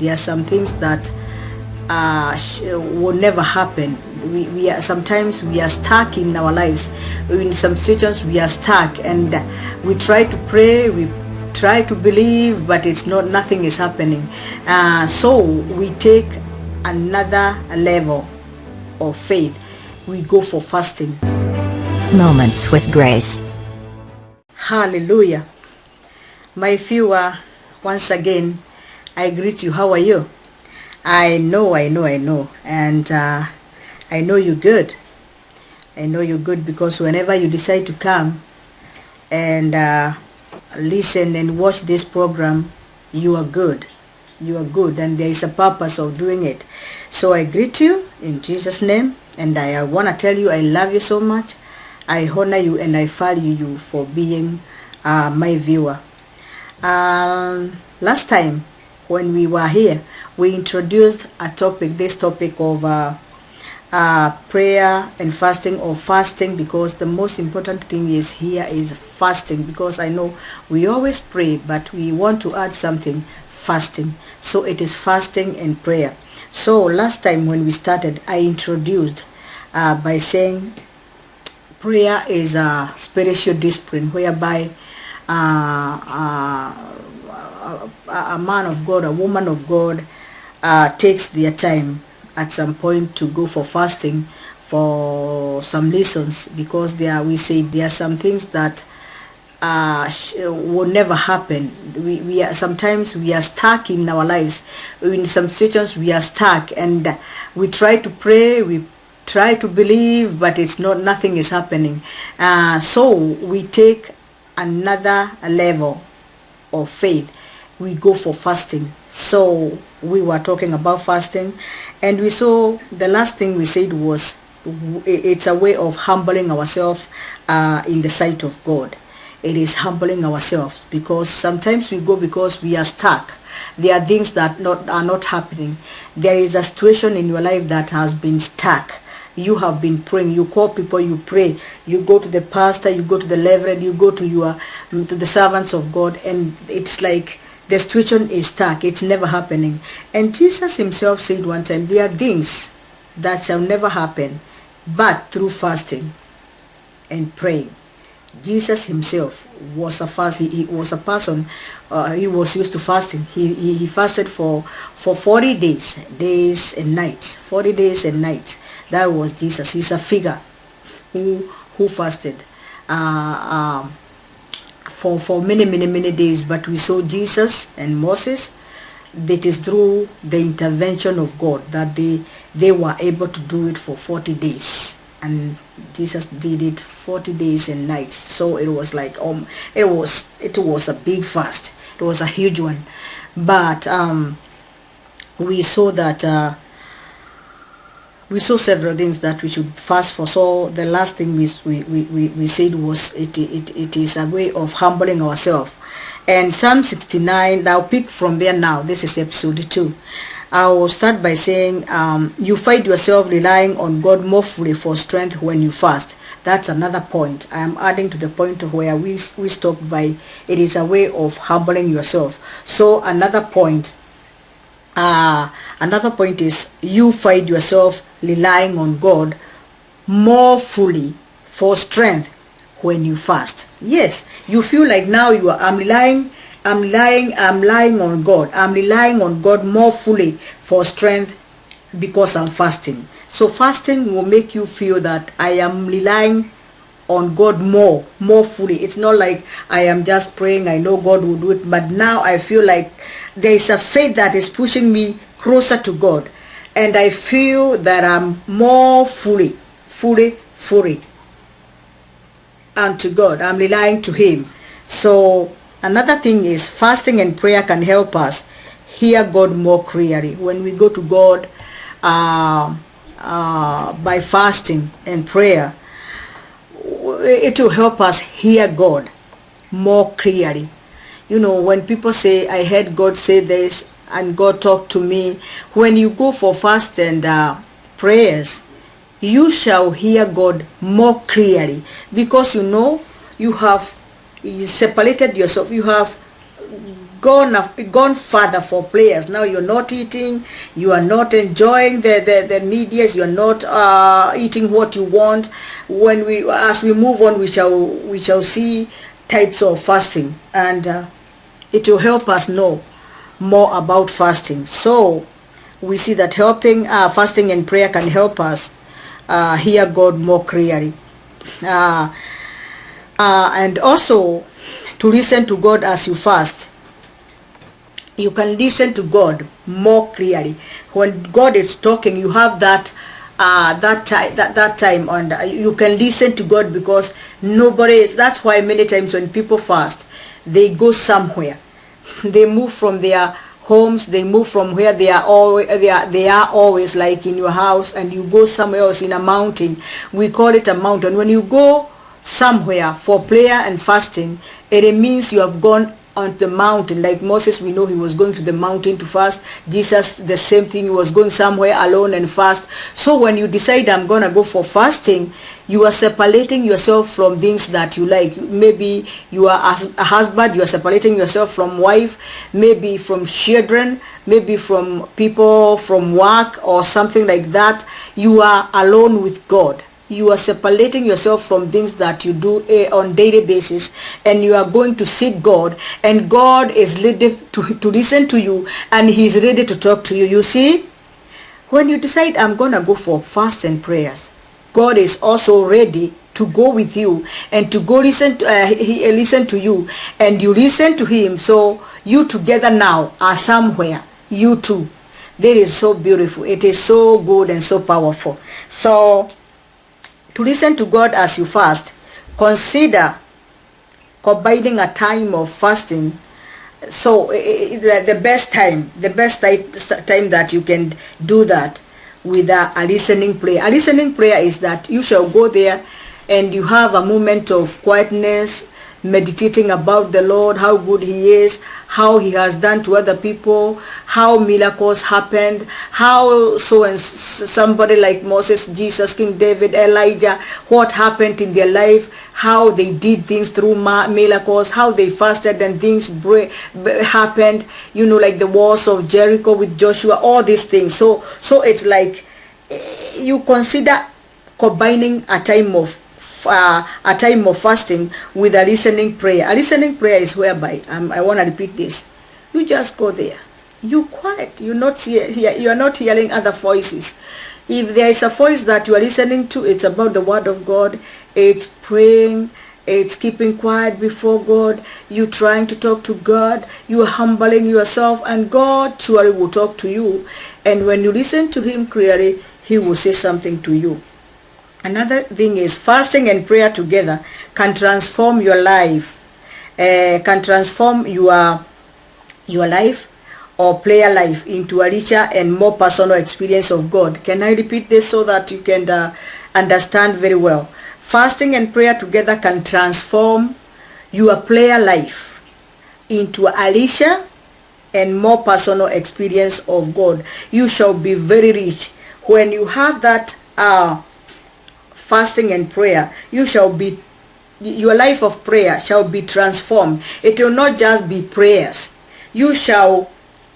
There are some things that will never happen. We are sometimes we are stuck in our lives. In some situations we are stuck, and we try to pray, we try to believe, but it's not. Nothing is happening. So we take another level of faith. We go for fasting. Moments with Grace. Hallelujah. My viewer, once again, I greet you. How are you? I know. And I know you're good. I know you're good because whenever you decide to come and listen and watch this program, you are good. You are good, and there is a purpose of doing it. So I greet you in Jesus' name, and I want to tell you I love you so much. I honor you and I value you for being my viewer. Last time when we were here, we introduced this topic of prayer and fasting, or fasting, because the most important thing is fasting, because I know we always pray, but we want to add something, fasting. So it is fasting and prayer. So last time when we started, I introduced by saying prayer is a spiritual discipline whereby a man of God, a woman of God takes their time at some point to go for fasting for some reasons, because we say there are some things that will never happen. We are sometimes we are stuck in our lives. In some situations we are stuck, and we try to pray, we try to believe, but it's not. Nothing is happening. So we take another level of faith. We go for fasting. So we were talking about fasting, and we saw the last thing we said was it's a way of humbling ourselves in the sight of God. It is humbling ourselves, because sometimes we go because we are stuck. There are things that are not happening. There is a situation in your life that has been stuck. You have been praying, you call people, you pray, you go to the pastor, you go to the reverend, you go to the servants of God, and it's like the situation is stuck. It's never happening. And Jesus himself said one time, there are things that shall never happen but through fasting and praying. Jesus himself was he was a person, he was used to fasting. He fasted for 40 days and nights. 40 days and nights. That was Jesus. He's a figure who fasted for many days. But we saw Jesus and Moses, that is through the intervention of God that they were able to do it for 40 days. And Jesus did it 40 days and nights. So it was like it was a big fast. It was a huge one. But we saw that we saw several things that we should fast for. So the last thing we said was it is a way of humbling ourselves. And Psalm 69, I'll pick from there now. This is episode 2. I will start by saying you find yourself relying on God more fully for strength when you fast. That's another point. I am adding to the point where we stopped by. It is a way of humbling yourself. So another point is you find yourself relying on God more fully for strength when you fast. Yes, you feel like now I'm relying on God. I'm relying on God more fully for strength because I'm fasting. So fasting will make you feel that I am relying on God more fully. It's not like I am just praying, I know God will do it, but now I feel like there is a faith that is pushing me closer to God, and I feel that I'm more fully unto God. I'm relying to him. So another thing is fasting and prayer can help us hear God more clearly. When we go to God by fasting and prayer, it will help us hear God more clearly. You know, when people say, I heard God say this and God talked to me, when you go for fast and prayers, you shall hear God more clearly, because you know you have separated yourself. You have gone further for prayers. Now you're not eating, you are not enjoying the medias, you're not eating what you want. When as we move on, we shall see types of fasting, and it will help us know more about fasting. So we see that helping fasting and prayer can help us hear God more clearly, and also to listen to God as you fast. You can listen to God more clearly. When God is talking, you have that time, and you can listen to God, because nobody is. That's why many times when people fast, they go somewhere. They move from their homes, they move from where they are always, like in your house, and you go somewhere else in a mountain. We call it a mountain. When you go somewhere for prayer and fasting, it means you have gone on the mountain. Like Moses, we know he was going to the mountain to fast. Jesus, the same thing, he was going somewhere alone and fast. So when you decide, I'm gonna go for fasting, you are separating yourself from things that you like. Maybe you are as a husband, you are separating yourself from wife, maybe from children, maybe from people, from work or something like that. You are alone with God. You are separating yourself from things that you do on daily basis, and you are going to seek God, and God is ready to listen to you, and he's ready to talk to you. You see, when you decide, I'm gonna go for fast and prayers, God is also ready to go with you and to go listen to you, and you listen to him. So you together now are somewhere, you two. That is so beautiful. It is so good and so powerful. So to listen to God as you fast, consider combining a time of fasting. So the best time that you can do that with a listening prayer. A listening prayer is that you shall go there and you have a moment of quietness, meditating about the Lord, how good he is, how he has done to other people, how miracles happened, how so and somebody like Moses, Jesus, King David, Elijah, what happened in their life, how they did things through miracles, how they fasted and things happened, like the walls of Jericho with Joshua, all these things. So it's like you consider combining a time of fasting with a listening prayer. A listening prayer is whereby, I want to repeat this, you just go there, you quiet, you are not hearing other voices. If there is a voice that you are listening to, it's about the word of God, it's praying, it's keeping quiet before God, you trying to talk to God, you are humbling yourself, and God surely will talk to you. And when you listen to him clearly, he will say something to you. Another thing is, fasting and prayer together can transform your life, can transform your life or prayer life into a richer and more personal experience of God. Can I repeat this so that you can understand very well? Fasting and prayer together can transform your prayer life into a richer and more personal experience of God. You shall be very rich when you have that fasting and prayer. Your life of prayer shall be transformed. It will not just be prayers. You shall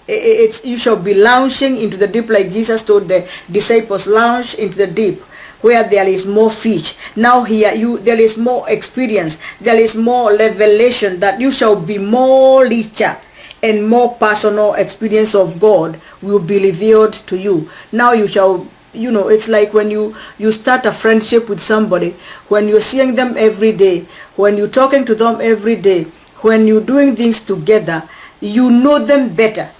be launching into the deep, like Jesus told the disciples, launch into the deep where there is more fish. Now here there is more experience, there is more revelation, that you shall be more richer and more personal experience of God will be revealed to you. Now you shall, it's like when you start a friendship with somebody, when you're seeing them every day, when you're talking to them every day, when you're doing things together, you know them better,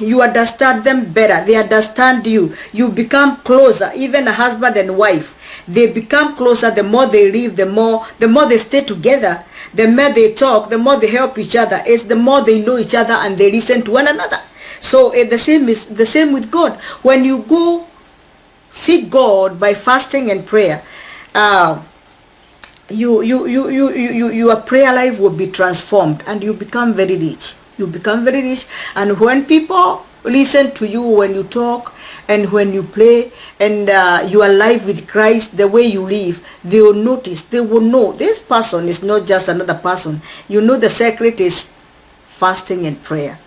you understand them better, they understand you, you become closer. Even a husband and wife, they become closer the more they live, the more they stay together, the more they talk, the more they help each other. It's the more they know each other and they listen to one another. So the same with God. When you go seek God by fasting and prayer, your prayer life will be transformed, and you become very rich. And when people listen to you, when you talk and when you pray, and you are alive with Christ, the way you live, they will notice, they will know this person is not just another person. The secret is fasting and prayer.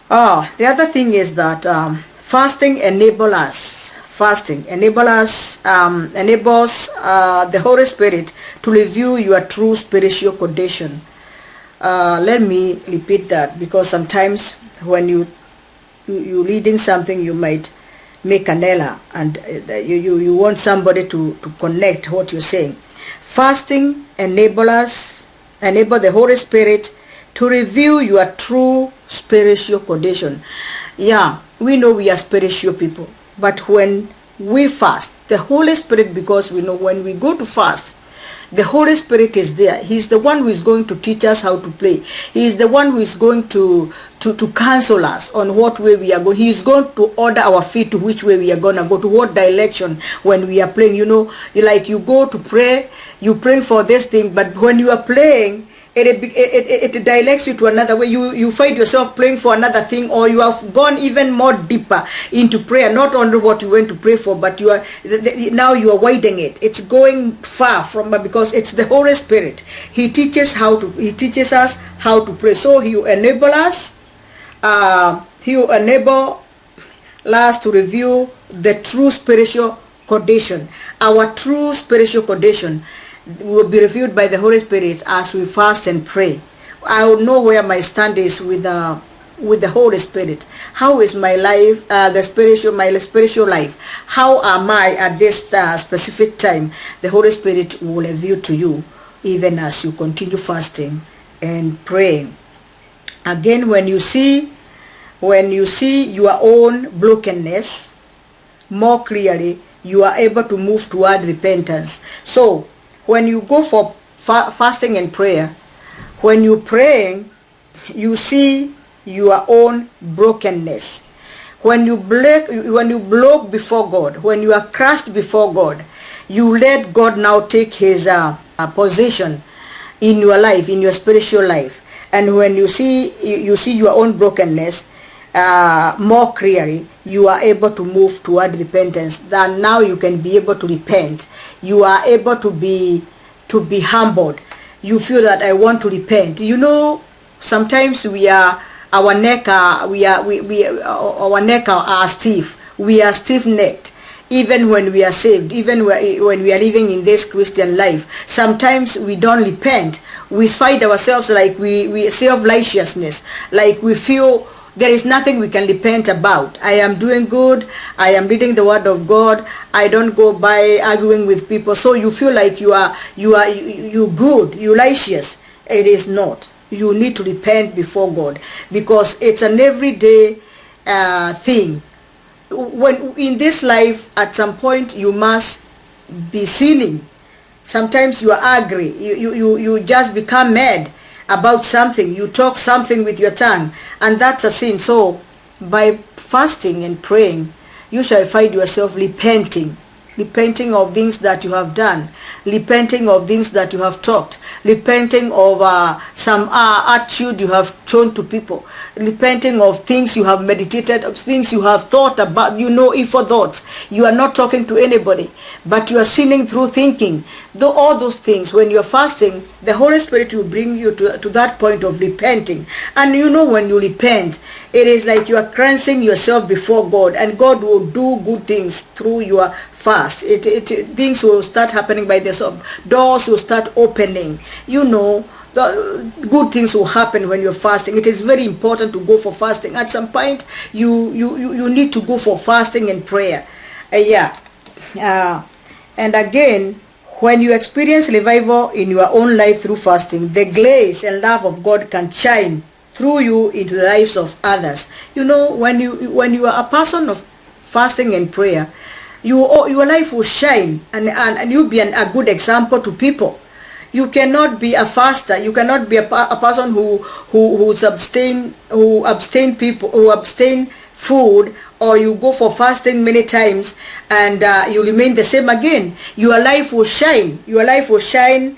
The other thing is that fasting enables us. Fasting enables the Holy Spirit to review your true spiritual condition. Let me repeat that, because sometimes when you reading something, you might make an error, and you want somebody to connect what you're saying. Fasting enable the Holy Spirit to review your true spiritual condition. Yeah, we know we are spiritual people, but when we fast, the Holy Spirit, because we know when we go to fast, the Holy Spirit is there. He's the one who is going to teach us how to pray. He is the one who is going to counsel us on what way we are going. He is going to order our feet to which way we are going to go, to what direction when we are praying. You know, like you go to pray, you pray for this thing, but when you are praying, it directs you to another way. You find yourself praying for another thing, or you have gone even more deeper into prayer, not only what you went to pray for, but now you are widening it. It's going far from, because it's the Holy Spirit. He teaches us how to pray. So he will enable us to review the true spiritual condition. Our true spiritual condition will be reviewed by the Holy Spirit as we fast and pray. I will know where my stand is with the Holy Spirit. How is my life, my spiritual life? How am I at this specific time? The Holy Spirit will reveal to you, even as you continue fasting and praying. Again, when you see your own brokenness more clearly, you are able to move toward repentance. So when you go for fasting and prayer, when you're praying, you see your own brokenness. When you blow before God, when you are crushed before God, you let God now take his position in your life, in your spiritual life. And when you see your own brokenness more clearly, you are able to move toward repentance. That now you can be able to repent. You are able to be humbled. You feel that I want to repent. You know, sometimes our neck are stiff. We are stiff-necked. Even when we are saved, even when we are living in this Christian life, sometimes we don't repent. We find ourselves like we self-righteousness, like we feel there is nothing we can repent about. I am doing good. I am reading the Word of God. I don't go by arguing with people. So you feel like you good, you righteous. It is not. You need to repent before God, because it's an everyday thing. When in this life, at some point you must be sinning. Sometimes you are angry. You just become mad about something. You talk something with your tongue, and that's a sin. So by fasting and praying, you shall find yourself repenting of things that you have done, repenting of things that you have talked, repenting of some attitude you have shown to people, repenting of things you have meditated, of things you have thought about, evil thoughts. You are not talking to anybody, but you are sinning through thinking. Though all those things, when you're fasting, the Holy Spirit will bring you to that point of repenting. And when you repent, it is like you are cleansing yourself before God, and God will do good things through your fast. Things will start happening by themselves. Doors will start opening. The good things will happen when you're fasting. It is very important to go for fasting. At some point, you need to go for fasting and prayer. And again, when you experience revival in your own life through fasting, the grace and love of God can shine through you into the lives of others. When you are a person of fasting and prayer, your life will shine, and you'll be a good example to people. You cannot be a faster. You cannot be a person who abstain food, or you go for fasting many times and you remain the same again. Your life will shine. Your life will shine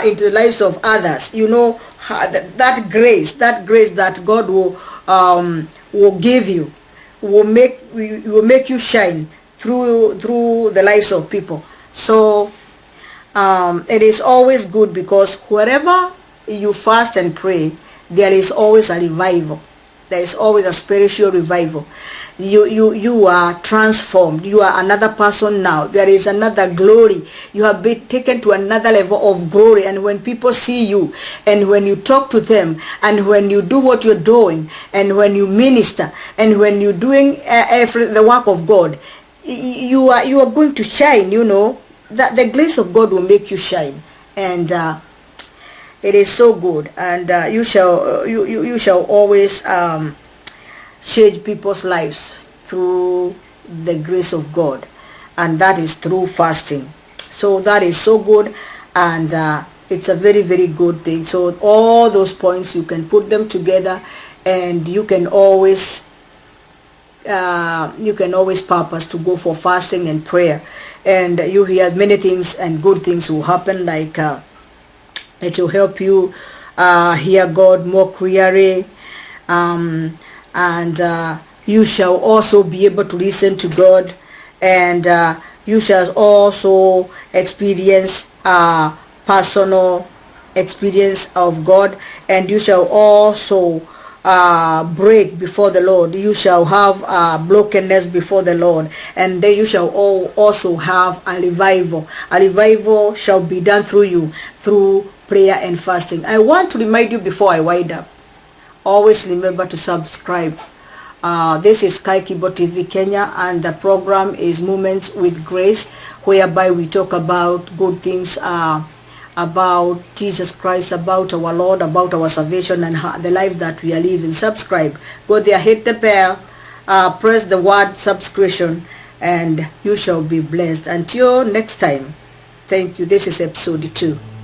into the lives of others. That grace that God will give you will make you shine through the lives of people. So it is always good, because wherever you fast and pray, there is always a revival. There is always a spiritual revival. You are transformed. You are another person now. There is another glory. You have been taken to another level of glory. And when people see you, and when you talk to them, and when you do what you're doing, and when you minister, and when you're doing the work of God, you are going to shine. You know that the grace of God will make you shine. And it is so good. And you shall always change people's lives through the grace of God, and that is through fasting. So that is so good. And it's a very, very good thing. So all those points, you can put them together, and you can always purpose to go for fasting and prayer, and you hear many things, and good things will happen. Like it will help you hear God more clearly, and you shall also be able to listen to God, and you shall also experience personal experience of God, and you shall also break before the Lord. You shall have brokenness before the Lord, and then you shall also have a revival. A revival shall be done through you, through prayer and fasting. I want to remind you before I wind up, always remember to subscribe. This is Kai Kibo TV Kenya, and the program is Moments with Grace, whereby we talk about good things about Jesus Christ, about our Lord, about our salvation, and the life that we are living. Subscribe. Go there, hit the bell, press the word subscription, and you shall be blessed. Until next time, thank you. This is episode 2.